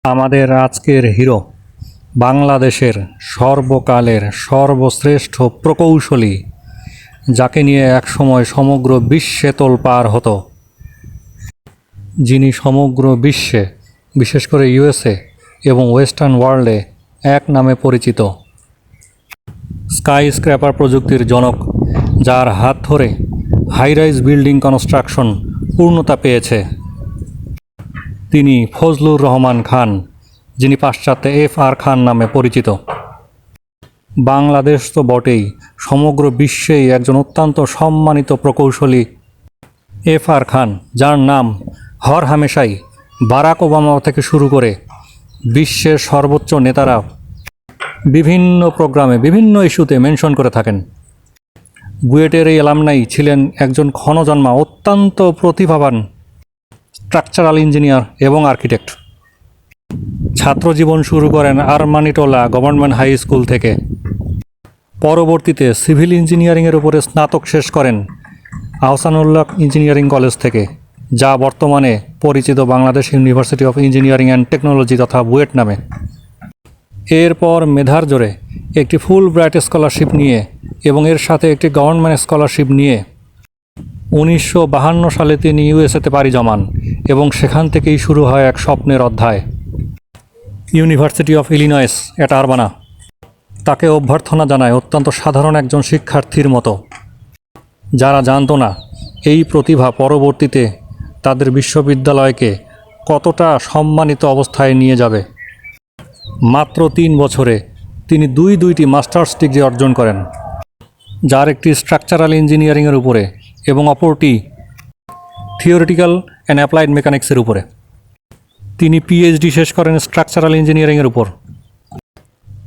আমাদের আজকের হিরো বাংলাদেশের সর্বকালের সর্বশ্রেষ্ঠ প্রকৌশলী, যাকে নিয়ে একসময় সমগ্র বিশ্বে তোলপাড় হতো, যিনি সমগ্র বিশ্বে বিশেষ করে ইউএসএ এবং ওয়েস্টার্ন ওয়ার্ল্ডে এক নামে পরিচিত, স্কাই স্ক্র্যাপার প্রযুক্তির জনক, যার হাত ধরে হাইরাইজ বিল্ডিং কনস্ট্রাকশন পূর্ণতা পেয়েছে। তিনি ফজলুর রহমান খান, যিনি পাশ্চাত্যে FR খান নামে পরিচিত। বাংলাদেশ তো বটেই, সমগ্র বিশ্বেই একজন অত্যন্ত সম্মানিত প্রকৌশলী FR খান, যার নাম হর হামেশাই বারাক ওবামা থেকে শুরু করে বিশ্বের সর্বোচ্চ নেতারা বিভিন্ন প্রোগ্রামে বিভিন্ন ইস্যুতে মেনশন করে থাকেন। বুয়েটের এই অ্যালামনাই ছিলেন একজন ক্ষণজন্মা অত্যন্ত প্রতিভাবান স্ট্রাকচারাল ইঞ্জিনিয়ার এবং আর্কিটেক্ট। ছাত্রজীবন শুরু করেন আরমানিটোলা গভর্নমেন্ট হাই স্কুল থেকে। পরবর্তীতে সিভিল ইঞ্জিনিয়ারিংয়ের উপরে স্নাতক শেষ করেন আহসানুল্লাহ ইঞ্জিনিয়ারিং কলেজ থেকে, যা বর্তমানে পরিচিত Bangladesh university of engineering and technology তথা বুয়েট নামে। এরপর মেধার জোরে একটি ফুল ব্রাইট স্কলারশিপ নিয়ে এবং এর সাথে একটি গভর্নমেন্ট স্কলারশিপ নিয়ে 1952 সালে তিনি ইউএসএতে পাড়ি জমান এবং সেখান থেকেই শুরু হয় এক স্বপ্নের অধ্যায়, university of Illinois at Urbana. তাকে অভ্যর্থনা জানায় অত্যন্ত সাধারণ একজন শিক্ষার্থীর মতো, যারা জানতো না এই প্রতিভা পরবর্তীতে তাদের বিশ্ববিদ্যালয়কে কতটা সম্মানিত অবস্থায় নিয়ে যাবে। মাত্র 3 বছরে তিনি দুইটি মাস্টার্স ডিগ্রি অর্জন করেন, যার একটি স্ট্রাকচারাল ইঞ্জিনিয়ারিংয়ের উপরে এবং অপরটি থিওরিটিক্যাল অ্যান্ড অ্যাপ্লাইড মেকানিক্সের উপরে। তিনি পিএইচডি শেষ করেন স্ট্রাকচারাল ইঞ্জিনিয়ারিংয়ের উপর,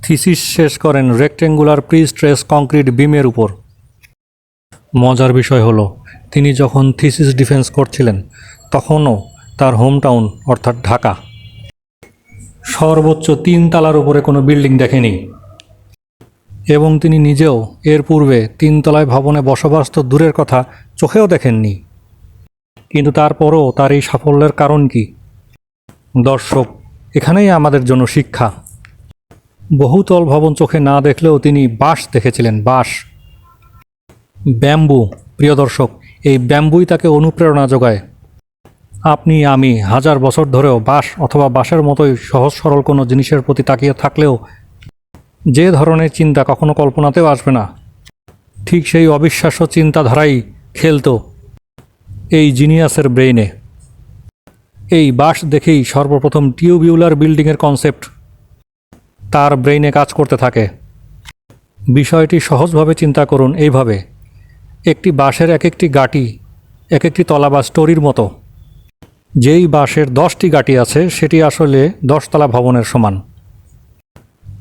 থিসিস শেষ করেন রেক্টেঙ্গুলার প্রি স্ট্রেস কংক্রিট বিমের উপর। মজার বিষয় হলো, তিনি যখন থিসিস ডিফেন্স করছিলেন তখনও তার হোম টাউন অর্থাৎ ঢাকা সর্বোচ্চ 3 তলার উপরে কোনো বিল্ডিং দেখেনি এবং তিনি নিজেও এর পূর্বে 3 তলায় ভবনে বসবাস তো দূরের কথা, চোখেও দেখেননি। কিন্তু তারপরও তার এই সাফল্যের কারণ কি? দর্শক, এখানেই আমাদের জন্য শিক্ষা। বহুতল ভবন চোখে না দেখলেও তিনি বাঁশ দেখেছিলেন, বাঁশ, ব্যাম্বু। প্রিয় দর্শক, এই ব্যাম্বুই তাকে অনুপ্রেরণা যোগায়। আপনি আমি হাজার বছর ধরেও বাঁশ অথবা বাঁশের মতোই সহজ সরল কোনো জিনিসের প্রতি তাকিয়ে থাকলেও যে ধরনের চিন্তা কখনো কল্পনাতেও আসবে না, ঠিক সেই অবিশ্বাস্য চিন্তাধারাই খেলতো এই জিনিয়াসের ব্রেইনে। এই বাঁশ দেখেই সর্বপ্রথম টিউবিউলার বিল্ডিংয়ের কনসেপ্ট তার ব্রেইনে কাজ করতে থাকে। বিষয়টি সহজভাবে চিন্তা করুন এইভাবে, একটি বাঁশের এক একটি গাঁটি এক একটি তলা বা স্টোরির মতো। যেই বাঁশের 10টি গাঁটি আছে সেটি আসলে 10 তলা ভবনের সমান।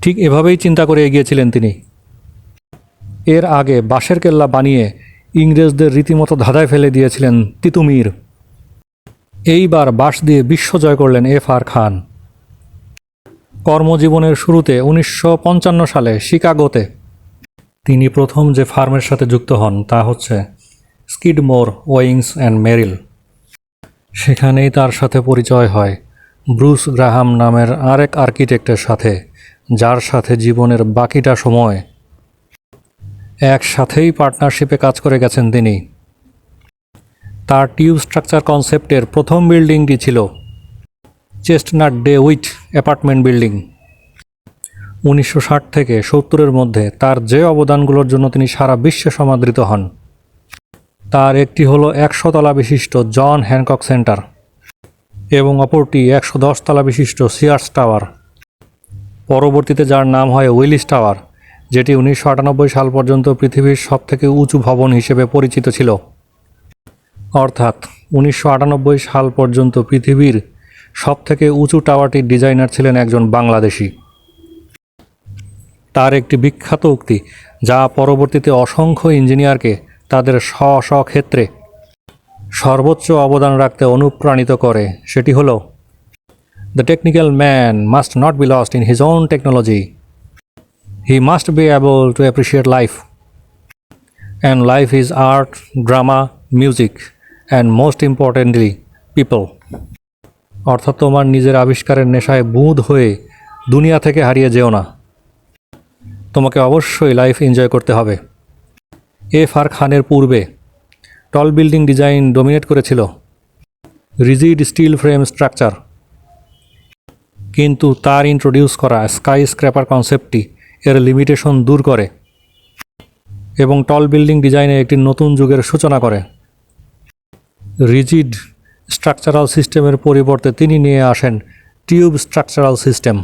ঠিক এভাবেই চিন্তা করে এগিয়েছিলেন তিনি। এর আগে বাঁশের কেল্লা বানিয়ে ইংরেজদের রীতিমতো ধাঁধায় ফেলে দিয়েছিলেন তিতুমির। এইবার বাঁশ দিয়ে বিশ্ব জয় করলেন FR খান। কর্মজীবনের শুরুতে 1955 সালে শিকাগোতে তিনি প্রথম যে ফার্মের সাথে যুক্ত হন তা হচ্ছে স্কিডমোর, ওয়িংস অ্যান্ড মেরিল। সেখানেই তার সাথে পরিচয় হয় ব্রুস গ্রাহাম নামের আরেক আর্কিটেক্টের সাথে, যার সাথে জীবনের বাকিটা সময় একসাথেই পার্টনারশিপে কাজ করে গেছেন তিনি। তার টিউব স্ট্রাকচার কনসেপ্টের প্রথম বিল্ডিংটি ছিল Chestnut De Witt apartment building. 1960 থেকে 70-এর মধ্যে তার যে অবদানগুলোর জন্য তিনি সারা বিশ্বে সমাদৃত হন, তার একটি হলো 100 তলা বিশিষ্ট জন হ্যানকক সেন্টার এবং অপরটি 110 তলা বিশিষ্ট সিয়ার্স টাওয়ার, পরবর্তীতে যার নাম হয় উইলিস টাওয়ার, যেটি 1998 সাল পর্যন্ত পৃথিবীর সবথেকে উঁচু ভবন হিসেবে পরিচিত ছিল। অর্থাৎ 1998 সাল পর্যন্ত পৃথিবীর সবথেকে উঁচু টাওয়ারটির ডিজাইনার ছিলেন একজন বাংলাদেশি। তার একটি বিখ্যাত উক্তি, যা পরবর্তীতে অসংখ্য ইঞ্জিনিয়ারকে তাদের স্ব ক্ষেত্রে সর্বোচ্চ অবদান রাখতে অনুপ্রাণিত করে, সেটি হলো, "The technical man must not be lost in his own technology. He must be able to appreciate life. And life is art, drama, music, and most importantly, people." অর্থাৎ তোমার নিজের আবিষ্কারের নেশায় বুঁদ হয়ে দুনিয়া থেকে হারিয়ে যেও না। তোমাকে অবশ্যই লাইফ এনজয় করতে হবে। আর খানের পূর্বে টল বিল্ডিং ডিজাইন ডমিনেট করেছিল রিজিড স্টিল ফ্রেম স্ট্রাকচার, কিন্তু তার ইন্ট্রোডিউস করা স্কাই স্ক্র্যাপার কনসেপ্টটি এর লিমিটেশন দূর করে এবং টল বিল্ডিং ডিজাইনে একটি নতুন যুগের সূচনা করে। রিজিড স্ট্রাকচারাল সিস্টেমের পরিবর্তে তিনি নিয়ে আসেন টিউব স্ট্রাকচারাল সিস্টেম,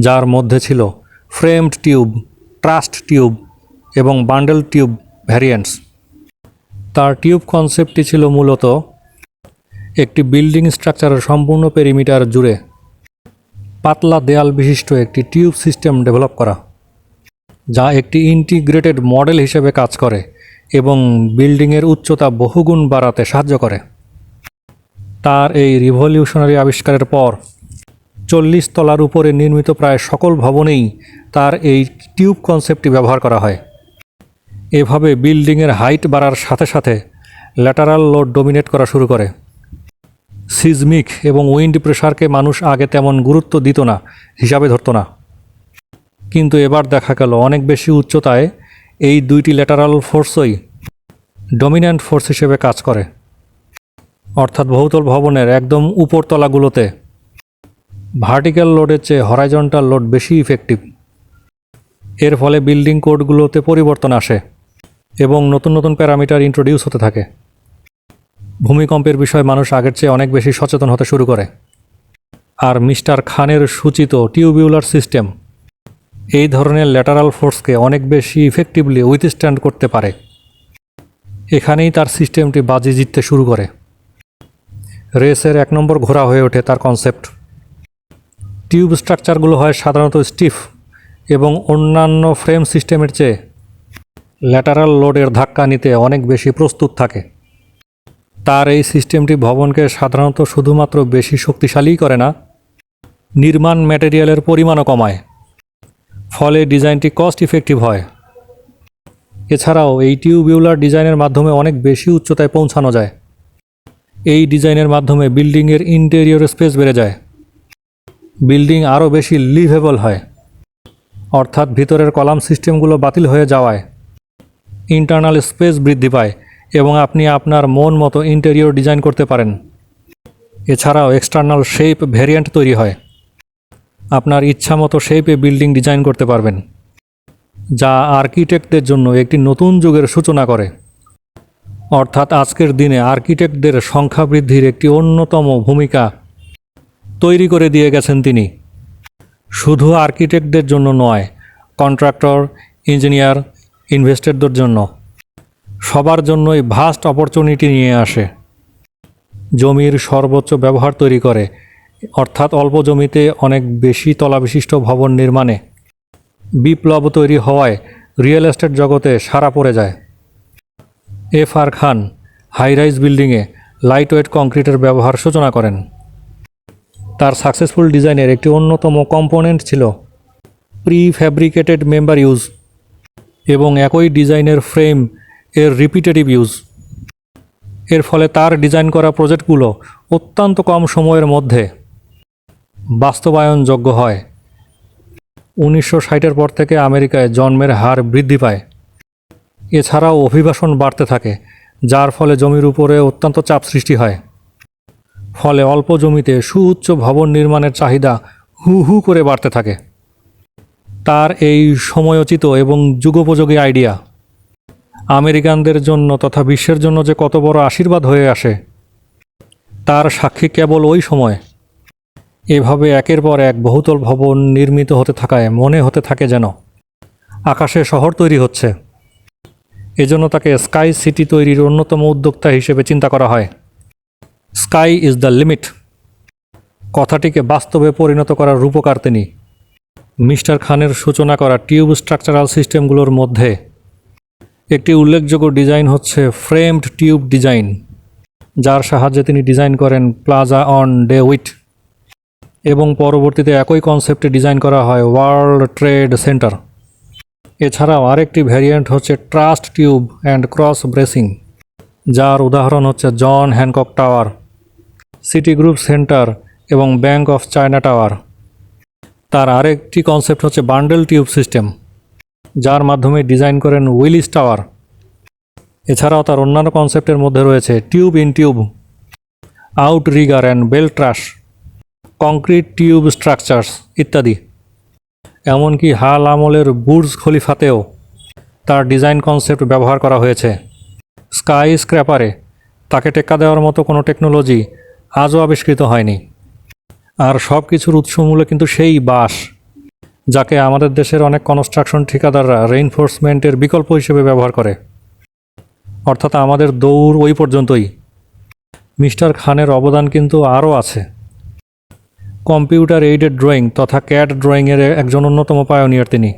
যার মধ্যে ছিল ফ্রেমড টিউব, ট্রাস্ট টিউব এবং বান্ডেল টিউব ভ্যারিয়েন্টস। তার টিউব কনসেপ্টটি ছিল মূলত একটি বিল্ডিং স্ট্রাকচারের সম্পূর্ণ পেরিমিটার জুড়ে পাতলা দেয়াল বিশিষ্ট একটি টিউব সিস্টেম ডেভেলপ করা, যা একটি ইন্টিগ্রেটেড মডেল হিসেবে কাজ করে এবং বিল্ডিংয়ের উচ্চতা বহুগুণ বাড়াতে সাহায্য করে। তার এই রিভলিউশনারি আবিষ্কারের পর 40 তলার উপরে নির্মিত প্রায় সকল ভবনেই তার এই টিউব কনসেপ্টটি ব্যবহার করা হয়। এভাবে বিল্ডিংয়ের হাইট বাড়ার সাথে সাথে ল্যাটারাল লোড ডমিনেট করা শুরু করে। সিজমিক এবং উইন্ড প্রেশারকে মানুষ আগে তেমন গুরুত্ব দিত না, হিসাবে ধরত না, কিন্তু এবার দেখা গেল অনেক বেশি উচ্চতায় এই দুইটি ল্যাটারাল ফোর্সই ডমিন্যান্ট ফোর্স হিসেবে কাজ করে। অর্থাৎ বহুতল ভবনের একদম উপরতলাগুলোতে ভার্টিক্যাল লোডের চেয়ে হরাইজন্টাল লোড বেশি ইফেক্টিভ। এর ফলে বিল্ডিং কোডগুলোতে পরিবর্তন আসে এবং নতুন নতুন প্যারামিটার ইন্ট্রোডিউস হতে থাকে। ভূমিকম্পের বিষয়ে মানুষ আগের চেয়ে অনেক বেশি সচেতন হতে শুরু করে। আর মিস্টার খানের সূচিত টিউবিউলার সিস্টেম এই ধরনের ল্যাটারাল ফোর্সকে অনেক বেশি ইফেক্টিভলি উইথস্ট্যান্ড করতে পারে। এখানেই তার সিস্টেমটি বাজি জিততে শুরু করে। রেসের 1 নম্বর ঘোড়া হয়ে ওঠে তার কনসেপ্ট। টিউব স্ট্রাকচারগুলো হয় সাধারণত স্টিফ এবং অন্যান্য ফ্রেম সিস্টেমের চেয়ে ল্যাটারাল লোডের ধাক্কা নিতে অনেক বেশি প্রস্তুত থাকে। তার এই সিস্টেমটি ভবনকে সাধারণত শুধুমাত্র বেশি শক্তিশালীই করে না, নির্মাণ ম্যাটেরিয়ালের পরিমাণও কমায়। ফলে ডিজাইনটি কস্ট ইফেক্টিভ হয়। এছাড়াও এই টিউবিউলার ডিজাইনের মাধ্যমে অনেক বেশি উচ্চতায় পৌঁছানো যায়। এই ডিজাইনের মাধ্যমে বিল্ডিংয়ের ইন্টেরিয়র স্পেস বেড়ে যায়। বিল্ডিং আরও বেশি লিভেবল হয়, অর্থাৎ ভিতরের কলাম সিস্টেমগুলো বাতিল হয়ে যাওয়ায় ইন্টারনাল স্পেস বৃদ্ধি পায় এবং আপনি আপনার মন মতো ইন্টেরিয়র ডিজাইন করতে পারেন। এছাড়াও এক্সটার্নাল শেপ ভ্যারিয়েন্ট তৈরি হয়। আপনার ইচ্ছা মতো শেপে বিল্ডিং ডিজাইন করতে পারবেন, যা আর্কিটেক্টদের জন্য একটি নতুন যুগের সূচনা করে। অর্থাৎ আজকের দিনে আর্কিটেক্টদের সংখ্যা বৃদ্ধির একটি অন্যতম ভূমিকা তৈরি করে দিয়ে গেছেন তিনি। শুধু আর্কিটেক্টদের জন্য নয়, কন্ট্রাক্টর, ইঞ্জিনিয়ার, ইনভেস্টরদের জন্য, সবার জন্যই ভাস্ট অপরচুনিটি নিয়ে আসে। জমির সর্বোচ্চ ব্যবহার তৈরি করে, অর্থাৎ অল্প জমিতে অনেক বেশি তলাবিশিষ্ট ভবন নির্মাণে বিপ্লব তৈরি হওয়ায় রিয়েল এস্টেট জগতে সাড়া পড়ে যায়। আর খান হাইরাইজ বিল্ডিংয়ে লাইটওয়েট কংক্রিটের ব্যবহার সূচনা করেন। তার সাকসেসফুল ডিজাইনের একটি অন্যতম কম্পোনেন্ট ছিল প্রি ফ্যাব্রিকেটেড মেম্বার ইউজ এবং একই ডিজাইনের ফ্রেম এর রিপিটেটিভ ইউজ। এর ফলে তার ডিজাইন করা প্রজেক্টগুলো অত্যন্ত কম সময়ের মধ্যে বাস্তবায়নযোগ্য হয়। 1960-এর পর থেকে আমেরিকায় জন্মের হার বৃদ্ধি পায়। এছাড়াও অভিবাসন বাড়তে থাকে, যার ফলে জমির উপরে অত্যন্ত চাপ সৃষ্টি হয়। ফলে অল্প জমিতে সুউচ্চ ভবন নির্মাণের চাহিদা হু হু করে বাড়তে থাকে। তার এই সময়োচিত এবং যুগোপযোগী আইডিয়া আমেরিকানদের জন্য তথা বিশ্বের জন্য যে কত বড় আশীর্বাদ হয়ে আসে তার সাক্ষী কেবল ওই সময়। এভাবে একের পর এক বহুতল ভবন নির্মিত হতে থাকায় মনে হতে থাকে যেন আকাশে শহর তৈরি হচ্ছে। এজন্য তাকে স্কাই সিটি তৈরির অন্যতম উদ্যোক্তা হিসেবে চিন্তা করা হয়। স্কাই ইজ দ্য লিমিট কথাটিকে বাস্তবে পরিণত করার রূপকার তিনি। মিস্টার খানের সূচনা করা টিউব স্ট্রাকচারাল সিস্টেমগুলোর মধ্যে একটি উল্লেখযোগ্য ডিজাইন হচ্ছে ফ্রেমড টিউব ডিজাইন, যার সাহায্যে তিনি ডিজাইন করেন প্লাজা অন ডেউইট এবং পরবর্তীতে একই কনসেপ্টে ডিজাইন করা হয় ওয়ার্ল্ড ট্রেড সেন্টার। এছাড়াও আরেকটি ভ্যারিয়েন্ট হচ্ছে trussed tube and cross bracing, যার উদাহরণ হচ্ছে John Hancock Tower. Citigroup Center এবং ব্যাংক অফ চায়না টাওয়ার। তার আরেকটি কনসেপ্ট হচ্ছে বান্ডেল টিউব সিস্টেম, যার মাধ্যমে ডিজাইন করেন উইলিস টাওয়ার। এছাড়াও তার অন্যান্য কনসেপ্টের মধ্যে রয়েছে tube in tube, out Regard and belt trash, concrete tube structures ইত্যাদি। এমনকি হাল আমলের বুর্জ খলিফাতেও তার ডিজাইন কনসেপ্ট ব্যবহার করা হয়েছে। স্কাই স্ক্র্যাপারে তাকে টেক্কা দেওয়ার মতো কোনো টেকনোলজি আজও আবিষ্কৃত হয়নি। আর সব কিছুর উৎসমূলে কিন্তু সেই বাঁশ, যাকে আমাদের দেশের অনেক কনস্ট্রাকশন ঠিকাদাররা রেইনফোর্সমেন্টের বিকল্প হিসেবে ব্যবহার করে। অর্থাৎ আমাদের দৌড় ওই পর্যন্তই। মিস্টার খানের অবদান কিন্তু আরও আছে। কম্পিউটার এইডেড ড্রয়িং তথা ক্যাড ড্রয়িংয়ের একজন অন্যতম পায়োনিয়ার তিনি।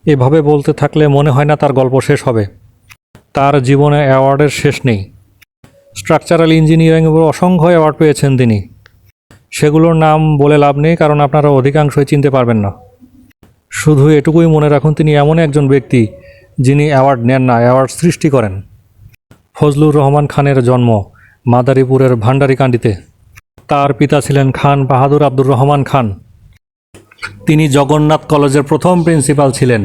এভাবে বলতে থাকলে মনে হয় না তার গল্প শেষ হবে। তার জীবনে অ্যাওয়ার্ডের শেষ নেই। স্ট্রাকচারাল ইঞ্জিনিয়ারিংয়ে অসংখ্য অ্যাওয়ার্ড পেয়েছেন তিনি। সেগুলোর নাম বলে লাভ নেই, কারণ আপনারা অধিকাংশই চিনতে পারবেন না। শুধু এটুকুই মনে রাখুন, তিনি এমন একজন ব্যক্তি যিনি অ্যাওয়ার্ড নেন না, অ্যাওয়ার্ড সৃষ্টি করেন। ফজলুর রহমান খানের জন্ম মাদারীপুরের ভান্ডারিকান্দিতে। তার পিতা ছিলেন খান বাহাদুর আব্দুর রহমান খান। তিনি জগন্নাথ কলেজের প্রথম প্রিন্সিপাল ছিলেন।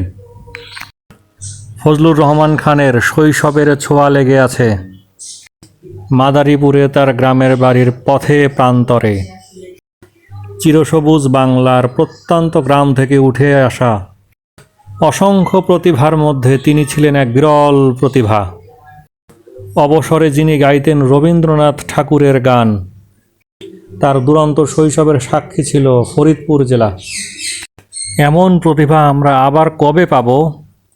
ফজলুর রহমান খানের শৈশবের ছোঁয়া লেগে আছে মাদারীপুরে তার গ্রামের বাড়ির পথে প্রান্তরে। চিরসবুজ বাংলার প্রত্যন্ত গ্রাম থেকে উঠে আসা অসংখ্য প্রতিভার মধ্যে তিনি ছিলেন এক বিরল প্রতিভা। অবসরে যিনি গাইতেন রবীন্দ্রনাথ ঠাকুরের গান। তার দুরন্ত শৈশবের সাক্ষী ছিল ফরিদপুর জেলা। এমন প্রতিভা আমরা আবার কবে পাব,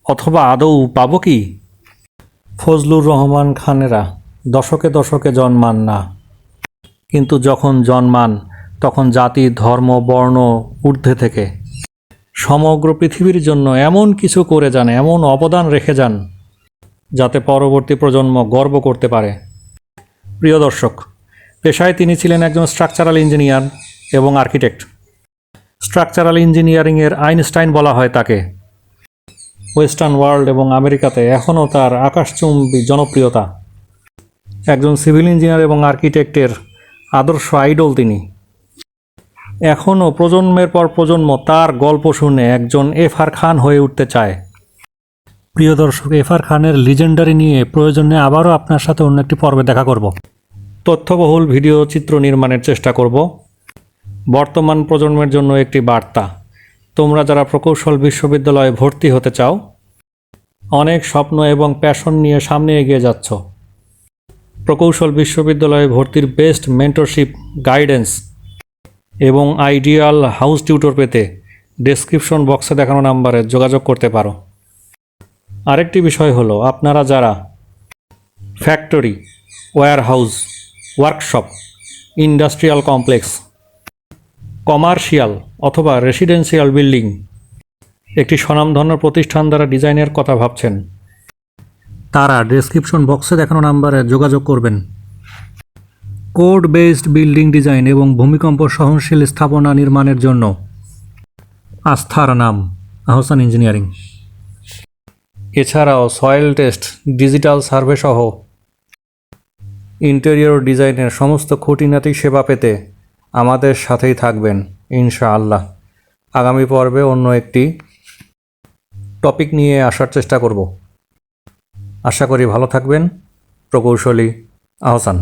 অথবা আদৌ পাব কি? ফজলুর রহমান খানেরা দশকে দশকে জন্মান না, কিন্তু যখন জন্মান তখন জাতি ধর্ম বর্ণ ঊর্ধ্বে থেকে সমগ্র পৃথিবীর জন্য এমন কিছু করে যান, এমন অবদান রেখে যান, যাতে পরবর্তী প্রজন্ম গর্ব করতে পারে। প্রিয় দর্শক, পেশায় তিনি ছিলেন একজন স্ট্রাকচারাল ইঞ্জিনিয়ার এবং আর্কিটেক্ট। স্ট্রাকচারাল ইঞ্জিনিয়ারিংয়ের আইনস্টাইন বলা হয় তাকে। ওয়েস্টার্ন ওয়ার্ল্ড এবং আমেরিকাতে এখনও তার আকাশচুম্বী জনপ্রিয়তা। একজন সিভিল ইঞ্জিনিয়ার এবং আর্কিটেক্টের আদর্শ আইডল তিনি। এখনও প্রজন্মের পর প্রজন্ম তার গল্প শুনে একজন এফ.আর. খান হয়ে উঠতে চায়। প্রিয় দর্শক, এফ.আর. খানের লিজেন্ডারি নিয়ে প্রয়োজনে আবারও আপনার সাথে অন্য একটি পর্বে দেখা করব। তথ্যবহুল ভিডিও চিত্র নির্মাণের চেষ্টা করব। বর্তমান প্রজন্মের জন্য একটি বার্তা: তোমরা যারা প্রকৌশল বিশ্ববিদ্যালয়ে ভর্তি হতে চাও, অনেক স্বপ্ন এবং প্যাশন নিয়ে সামনে এগিয়ে যাচ্ছ, প্রকৌশল বিশ্ববিদ্যালয়ে ভর্তির বেস্ট মেন্টরশিপ, গাইডেন্স এবং আইডিয়াল হাউস টিউটর পেতে ডেসক্রিপশন বক্সে দেখানো নাম্বারে যোগাযোগ করতে পারো। আরেকটি বিষয় হলো, আপনারা যারা factory, warehouse, workshop, industrial complex, commercial অথবা রেসিডেন্সিয়াল বিল্ডিং একটি স্বনামধন্য প্রতিষ্ঠান দ্বারা ডিজাইনের কথা ভাবছেন, তারা ডেসক্রিপশন বক্সে দেখানো নাম্বারে যোগাযোগ করবেন। কোড বেসড বিল্ডিং ডিজাইন এবং ভূমিকম্প সহনশীল স্থাপনা নির্মাণের জন্য আস্থার নাম আহসান ইঞ্জিনিয়ারিং। এছাড়াও সয়েল টেস্ট, ডিজিটাল সার্ভে সহ ইন্টেরিয়র ডিজাইনের সমস্ত খুঁটিনাটি সেবা পেতে আমাদের সাথেই থাকবেন ইনশাআল্লাহ। আগামী পর্বে অন্য একটি টপিক নিয়ে আসার চেষ্টা করব। আশা করি ভালো থাকবেন। প্রকৌশলী আহসান।